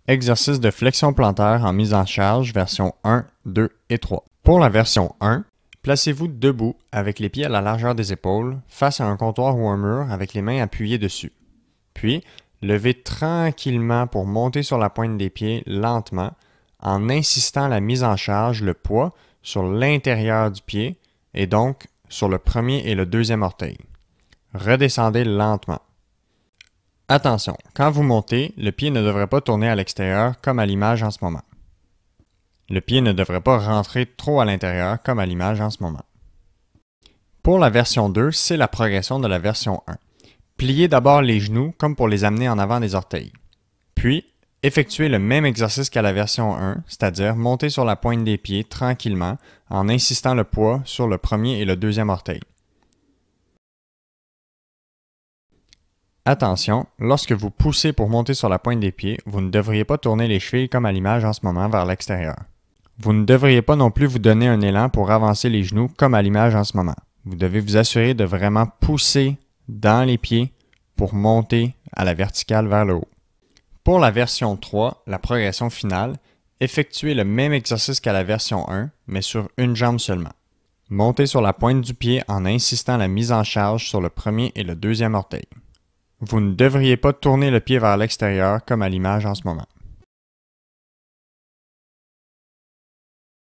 Exercice de flexion plantaire en mise en charge, version 1, 2 et 3. Pour la version 1, placez-vous debout avec les pieds à la largeur des épaules, face à un comptoir ou un mur avec les mains appuyées dessus. Puis, levez tranquillement pour monter sur la pointe des pieds lentement, en insistant la mise en charge, le poids, sur l'intérieur du pied et donc sur le premier et le deuxième orteil. Redescendez lentement. Attention, quand vous montez, le pied ne devrait pas tourner à l'extérieur comme à l'image en ce moment. Le pied ne devrait pas rentrer trop à l'intérieur comme à l'image en ce moment. Pour la version 2, c'est la progression de la version 1. Pliez d'abord les genoux comme pour les amener en avant des orteils. Puis, effectuez le même exercice qu'à la version 1, c'est-à-dire monter sur la pointe des pieds tranquillement en insistant le poids sur le premier et le deuxième orteil. Attention, lorsque vous poussez pour monter sur la pointe des pieds, vous ne devriez pas tourner les chevilles comme à l'image en ce moment vers l'extérieur. Vous ne devriez pas non plus vous donner un élan pour avancer les genoux comme à l'image en ce moment. Vous devez vous assurer de vraiment pousser dans les pieds pour monter à la verticale vers le haut. Pour la version 3, la progression finale, effectuez le même exercice qu'à la version 1, mais sur une jambe seulement. Montez sur la pointe du pied en insistant la mise en charge sur le premier et le deuxième orteil. Vous ne devriez pas tourner le pied vers l'extérieur comme à l'image en ce moment.